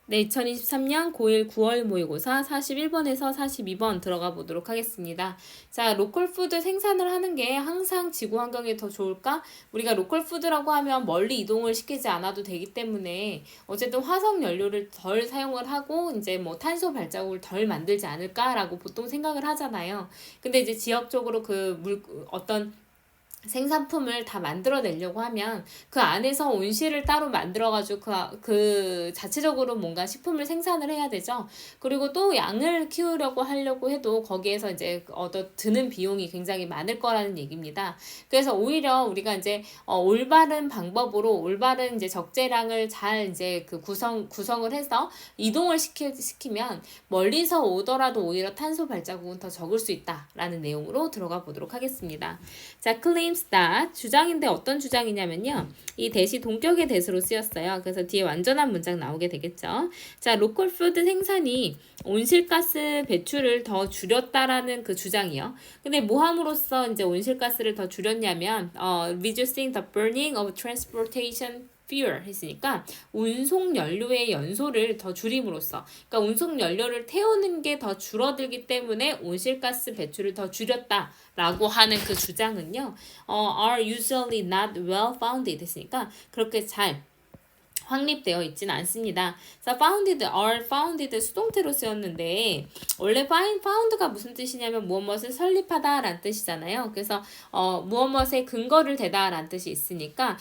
네, 2023년 고1 9월 모의고사 41번에서 42번 들어가 보도록 하겠습니다. 자, 로컬 푸드 생산을 하는 게 항상 지구 환경에 더 좋을까? 우리가 로컬 푸드라고 하면 멀리 이동을 시키지 않아도 되기 때문에 어쨌든 화석 연료를 덜 사용을 하고 이제 뭐 탄소 발자국을 덜 만들지 않을까라고 보통 생각을 하잖아요. 근데 이제 지역적으로 어떤 생산품을 다 만들어내려고 하면 그 안에서 온실을 따로 만들어가지고 그 자체적으로 뭔가 식품을 생산을 해야 되죠. 그리고 또 양을 키우려고 하려고 해도 거기에서 이제 드는 비용이 굉장히 많을 거라는 얘기입니다. 그래서 오히려 우리가 이제 올바른 방법으로 올바른 이제 적재량을 잘 이제 그 구성을 해서 이동을 시키면 멀리서 오더라도 오히려 탄소 발자국은 더 적을 수 있다라는 내용으로 들어가 보도록 하겠습니다. 자, claims that 주장인데 어떤 주장이냐면요. 이 대시 동격의 대수로 쓰였어요. 그래서 뒤에 완전한 문장 나오게 되겠죠. 자, 로컬 푸드 생산이 온실가스 배출을 더 줄였다라는 그 주장이요. 근데 뭐 함으로써 이제 온실가스를 더 줄였냐면 reducing the burning of transportation fuel 했으니까 운송 연료의 연소를 더 줄임으로써, 그러니까 운송 연료를 태우는 게 더 줄어들기 때문에 온실가스 배출을 더 줄였다라고 하는 그 주장은요, are usually not well founded 했으니까 그렇게 잘 확립되어 있지는 않습니다. 그래서 founded 수동태로 쓰였는데 원래 found가 무슨 뜻이냐면 무엇을 설립하다 라는 뜻이잖아요. 그래서 무엇에 근거를 대다 라는 뜻이 있으니까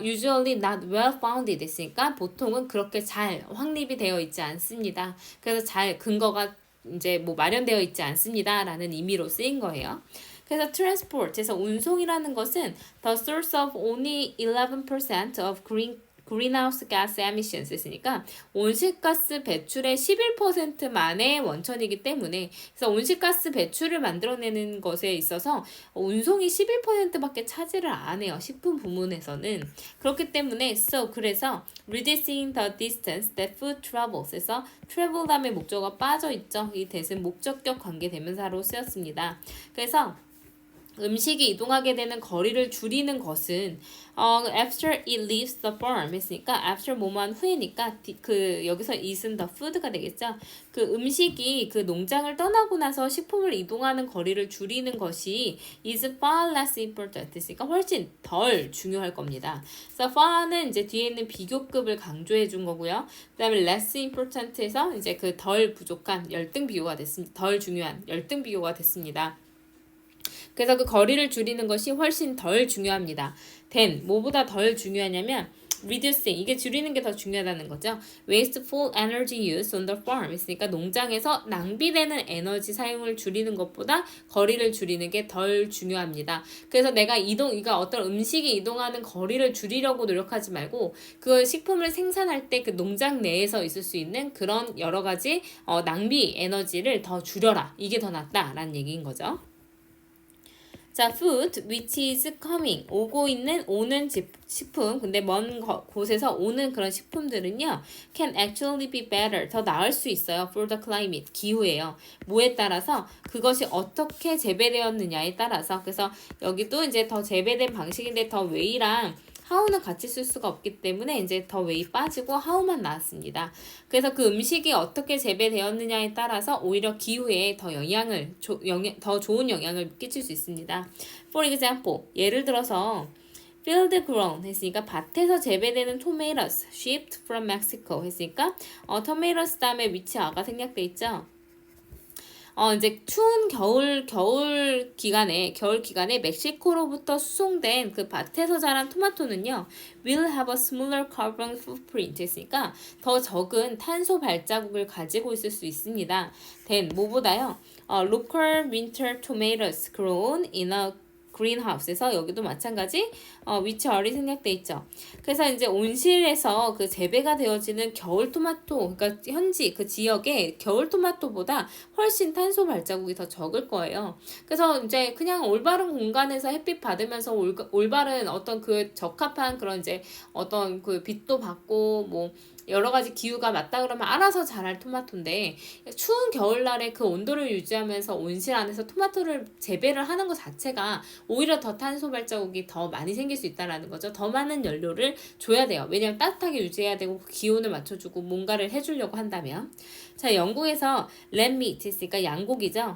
usually not well founded 했으니까 보통은 그렇게 잘 확립이 되어 있지 않습니다. 그래서 잘 근거가 이제 뭐 마련되어 있지 않습니다 라는 의미로 쓰인 거예요. 그래서 transport에서 운송이라는 것은 the source of only 11% of greenhouse gas emissions 있으니까 온실가스 배출의 11%만의 원천이기 때문에, 그래서 온실가스 배출을 만들어내는 것에 있어서 운송이 11%밖에 차지를 안 해요. 식품 부문에서는. 그렇기 때문에 그래서 reducing the distance that food travels 에서 travel 다음에 목적어가 빠져 있죠. 이 that은 목적격 관계 대명사로 쓰였습니다. 그래서 음식이 이동하게 되는 거리를 줄이는 것은 after it leaves the farm 했으니까 after 뭐뭐한 후에니까 여기서 it은 the food가 되겠죠. 그 음식이 그 농장을 떠나고 나서 식품을 이동하는 거리를 줄이는 것이 is far less important 했으니까 훨씬 덜 중요할 겁니다. 그래서 far는 이제 뒤에 있는 비교급을 강조해 준 거고요. 그다음에 less important에서 이제 그 덜 부족한 열등 비교가 됐습니다. 덜 중요한 열등 비교가 됐습니다. 그래서 그 거리를 줄이는 것이 훨씬 덜 중요합니다. 뭐보다 덜 중요하냐면 reducing, 이게 줄이는 게 더 중요하다는 거죠. wasteful energy use on the farm 있으니까 농장에서 낭비되는 에너지 사용을 줄이는 것보다 거리를 줄이는 게 덜 중요합니다. 그래서 그러니까 어떤 음식이 이동하는 거리를 줄이려고 노력하지 말고 그 식품을 생산할 때 그 농장 내에서 있을 수 있는 그런 여러 가지 낭비 에너지를 더 줄여라. 이게 더 낫다라는 얘기인 거죠. 자, food which is coming, 오는 식품, 근데 먼 곳에서 오는 그런 식품들은요, can actually be better, 더 나을 수 있어요. for the climate, 기후예요. 뭐에 따라서? 그것이 어떻게 재배되었느냐에 따라서. 그래서 여기도 이제 더 재배된 방식인데 더 way랑 how는 같이 쓸 수가 없기 때문에 이제 더 way 빠지고 how만 나왔습니다. 그래서 그 음식이 어떻게 재배되었느냐에 따라서 오히려 기후에 더 좋은 영향을 끼칠 수 있습니다. For example, 예를 들어서 field grown 했으니까 밭에서 재배되는 tomatoes shipped from Mexico 했으니까 tomatoes 다음에 위치아가 생략돼 있죠. 이제 추운 겨울 기간에 멕시코로부터 수송된 그 밭에서 자란 토마토는요, will have a smaller carbon footprint 했으니까 더 적은 탄소 발자국을 가지고 있을 수 있습니다. 뭐보다요? local winter tomatoes grown in a greenhouse에서 여기도 마찬가지 위치 어리 생략돼 있죠. 그래서 이제 온실에서 그 재배가 되어지는 겨울 토마토, 그러니까 현지 그 지역의 겨울 토마토보다 훨씬 탄소 발자국이 더 적을 거예요. 그래서 이제 그냥 올바른 공간에서 햇빛 받으면서 올바른 어떤 그 적합한 그런 이제 어떤 그 빛도 받고 뭐 여러 가지 기후가 맞다 그러면 알아서 자랄 토마토인데 추운 겨울날에 그 온도를 유지하면서 온실 안에서 토마토를 재배를 하는 것 자체가 오히려 더 탄소 발자국이 더 많이 생길 수 있다라는 거죠. 더 많은 연료를 줘야 돼요. 왜냐하면 따뜻하게 유지해야 되고 기온을 맞춰주고 뭔가를 해주려고 한다면. 자, 영국에서 램미트 있으니까 양고기죠.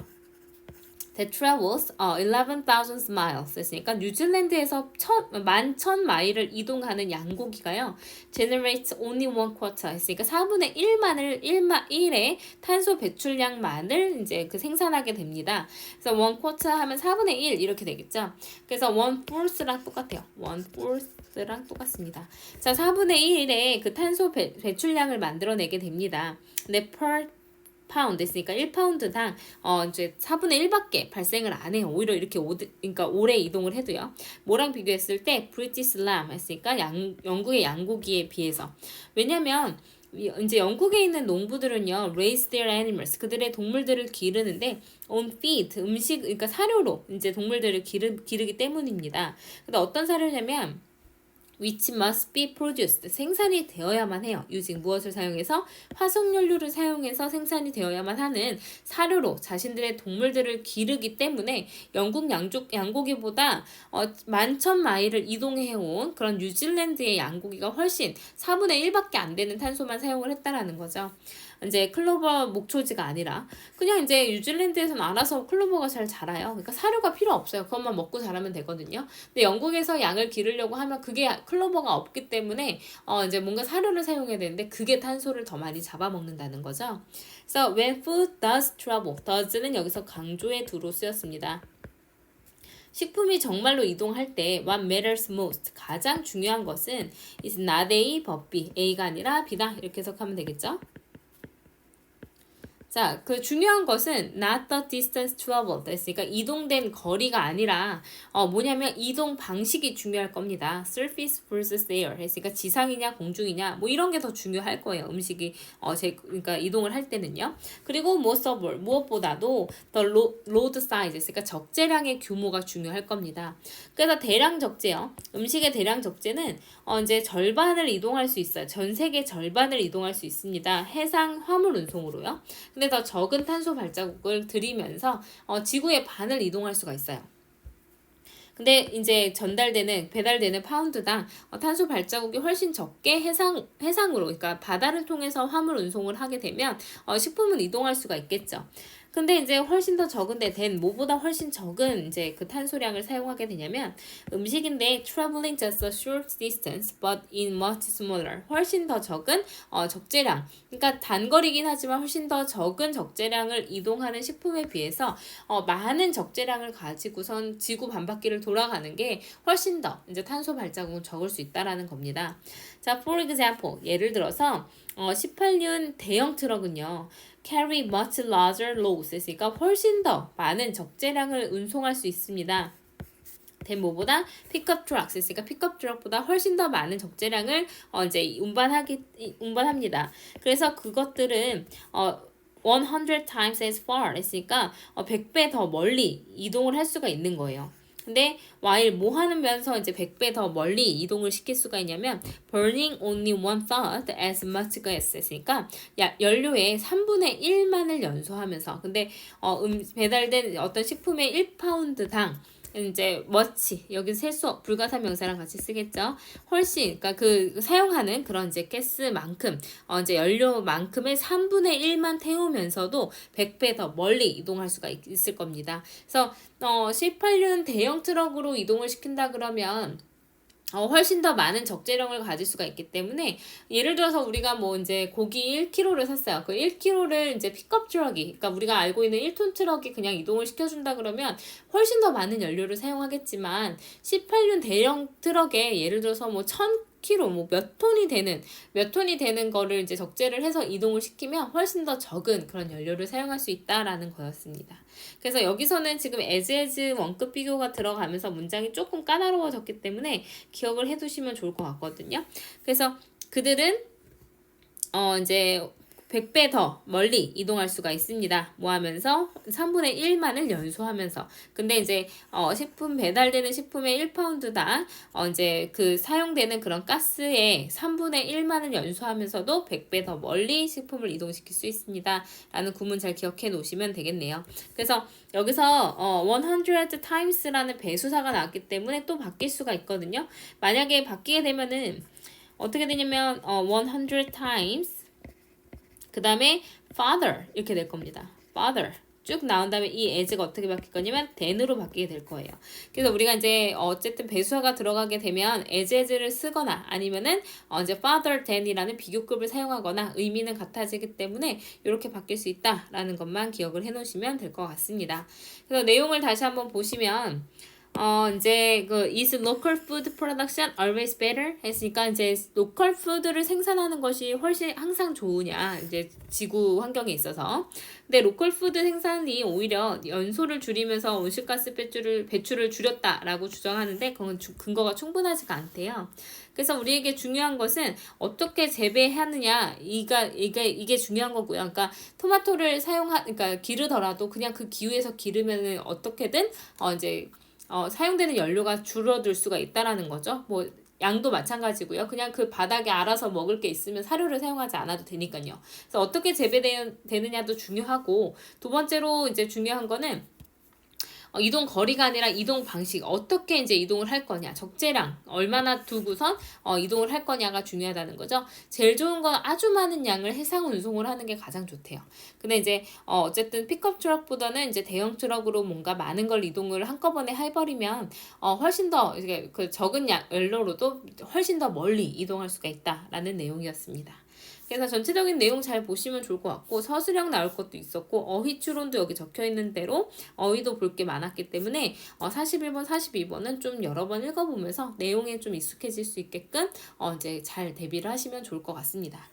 that travels 11,000 miles 했으니까 뉴질랜드에서 11,000마일을 이동하는 양고기가요. generates only one quarter 했으니까 4분의 1의 탄소 배출량만을 이제 그 생산하게 됩니다. 그래서 one quarter 하면 4분의 1 이렇게 되겠죠. 그래서 one fourth랑 똑같아요. one fourth랑 똑같습니다. 자, 4분의 1의 그 탄소 배출량을 만들어내게 됩니다. 근데 per 파운드 했으니까 1파운드당 이제 4분의 1밖에 발생을 안 해요. 오히려 이렇게 그러니까 오래 이동을 해도요. 뭐랑 비교했을 때 British lamb 했으니까 영국의 양고기에 비해서. 왜냐면 이제 영국에 있는 농부들은요, raise their animals, 그들의 동물들을 기르는데 on feed, 음식, 그러니까 사료로 이제 동물들을 기르기 때문입니다. 근데 어떤 사료냐면 which must be produced. 생산이 되어야만 해요. using 무엇을 사용해서? 화석연료를 사용해서 생산이 되어야만 하는 사료로 자신들의 동물들을 기르기 때문에 영국 양고기보다 11,000마일을 이동해온 그런 뉴질랜드의 양고기가 훨씬 4분의 1밖에 안 되는 탄소만 사용을 했다라는 거죠. 이제 클로버 목초지가 아니라 그냥 이제 뉴질랜드에서는 알아서 클로버가 잘 자라요. 그러니까 사료가 필요 없어요. 그것만 먹고 자라면 되거든요. 근데 영국에서 양을 기르려고 하면 그게 클로버가 없기 때문에 이제 뭔가 사료를 사용해야 되는데 그게 탄소를 더 많이 잡아먹는다는 거죠. 그래서 when food does travel, does는 여기서 강조의 do로 쓰였습니다. 식품이 정말로 이동할 때 what matters most, 가장 중요한 것은 is not A, but B, A가 아니라 B다 이렇게 해석하면 되겠죠. 자, 그 중요한 것은 not the distance traveled 했으니까 이동된 거리가 아니라 뭐냐면 이동 방식이 중요할 겁니다. surface versus air 했으니까 지상이냐 공중이냐 뭐 이런 게 더 중요할 거예요. 음식이 그러니까 이동을 할 때는요. 그리고 most of all, 무엇보다도 the load size 했으니까 적재량의 규모가 중요할 겁니다. 그래서 대량 적재요. 음식의 대량 적재는 이제 절반을 이동할 수 있어요. 전 세계 절반을 이동할 수 있습니다. 해상 화물 운송으로요. 근데 더 적은 탄소 발자국을 들이면서 지구의 반을 이동할 수가 있어요. 근데 이제 배달되는 파운드당 탄소 발자국이 훨씬 적게 해상으로, 그러니까 바다를 통해서 화물 운송을 하게 되면 식품은 이동할 수가 있겠죠. 근데 이제 훨씬 더 적은데 뭐보다 훨씬 적은 이제 그 탄소량을 사용하게 되냐면 음식인데 traveling just a short distance but in much smaller, 훨씬 더 적은 적재량, 그러니까 단거리긴 하지만 훨씬 더 적은 적재량을 이동하는 식품에 비해서 많은 적재량을 가지고선 지구 반바퀴를 돌아가는 게 훨씬 더 이제 탄소 발자국은 적을 수 있다라는 겁니다. 자, for example, 예를 들어서 18륜 대형 트럭은요, carry much larger loads 했으니까 훨씬 더 많은 적재량을 운송할 수 있습니다. 뭐보다 픽업 트럭 했으니까 픽업 트럭보다 훨씬 더 많은 적재량을 이제 운반합니다. 그래서 그것들은 100 times as far 했으니까 100배 더 멀리 이동을 할 수가 있는 거예요. 근데 while 뭐 하면서 이제 100배 더 멀리 이동을 시킬 수가 있냐면 burning only 1/3 as much gas 했으니까 연료의 3분의 1만을 연소하면서, 근데 배달된 어떤 식품의 1파운드당 이제 much, 여기 세수 불가사명사랑 같이 쓰겠죠. 훨씬, 그러니까 그 사용하는 그런 이제 가스만큼 이제 연료만큼의 3분의 1만 태우면서도 100배 더 멀리 이동할 수가 있을 겁니다. 그래서 18륜 대형 트럭으로 이동을 시킨다 그러면 훨씬 더 많은 적재량을 가질 수가 있기 때문에, 예를 들어서 우리가 뭐 이제 고기 1kg를 샀어요. 그 1kg를 이제 픽업 트럭이, 그러니까 우리가 알고 있는 1톤 트럭이 그냥 이동을 시켜준다 그러면 훨씬 더 많은 연료를 사용하겠지만 18륜 대형 트럭에 예를 들어서 뭐 1000kg, 뭐 몇 톤이 되는 거를 이제 적재를 해서 이동을 시키면 훨씬 더 적은 그런 연료를 사용할 수 있다라는 거였습니다. 그래서 여기서는 지금 as 원급 비교가 들어가면서 문장이 조금 까다로워졌기 때문에 기억을 해두시면 좋을 것 같거든요. 그래서 그들은 이제 100배 더 멀리 이동할 수가 있습니다. 뭐 하면서 3분의 1만을 연소하면서. 근데 이제 식품 배달되는 식품의 1파운드당 이제 그 사용되는 그런 가스의 3분의 1만을 연소하면서도 100배 더 멀리 식품을 이동시킬 수 있습니다. 라는 구문 잘 기억해 놓으시면 되겠네요. 그래서 여기서 100 times라는 배수사가 나왔기 때문에 또 바뀔 수가 있거든요. 만약에 바뀌게 되면은 어떻게 되냐면 100 times 그 다음에 father 이렇게 될 겁니다. father 쭉 나온 다음에 이 as가 어떻게 바뀔 거냐면 than으로 바뀌게 될 거예요. 그래서 우리가 이제 어쨌든 배수화가 들어가게 되면 as를 쓰거나 아니면은 이제 father than이라는 비교급을 사용하거나 의미는 같아지기 때문에 이렇게 바뀔 수 있다라는 것만 기억을 해 놓으시면 될 것 같습니다. 그래서 내용을 다시 한번 보시면 이제 is local food production always better? 했으니까 이제 local food를 생산하는 것이 훨씬 항상 좋으냐 이제 지구 환경에 있어서. 근데 local food 생산이 오히려 연소를 줄이면서 온실가스 배출을 줄였다라고 주장하는데 그건 근거가 충분하지가 않대요. 그래서 우리에게 중요한 것은 어떻게 재배하느냐 이게 중요한 거고요. 그러니까 토마토를 그러니까 기르더라도 그냥 그 기후에서 기르면은 어떻게든 이제 사용되는 연료가 줄어들 수가 있다라는 거죠. 뭐 양도 마찬가지고요. 그냥 그 바닥에 알아서 먹을 게 있으면 사료를 사용하지 않아도 되니까요. 그래서 어떻게 재배되느냐도 중요하고 두 번째로 이제 중요한 거는 이동 거리가 아니라 이동 방식, 어떻게 이제 이동을 할 거냐, 적재량 얼마나 두고선 이동을 할 거냐가 중요하다는 거죠. 제일 좋은 건 아주 많은 양을 해상 운송을 하는 게 가장 좋대요. 근데 이제 어쨌든 픽업 트럭보다는 이제 대형 트럭으로 뭔가 많은 걸 이동을 한꺼번에 해버리면 훨씬 더 이게 그 적은 연료로도 훨씬 더 멀리 이동할 수가 있다라는 내용이었습니다. 그래서 전체적인 내용 잘 보시면 좋을 것 같고 서술형 나올 것도 있었고 어휘 추론도 여기 적혀있는 대로 어휘도 볼 게 많았기 때문에 41번, 42번은 좀 여러 번 읽어보면서 내용에 좀 익숙해질 수 있게끔 이제 잘 대비를 하시면 좋을 것 같습니다.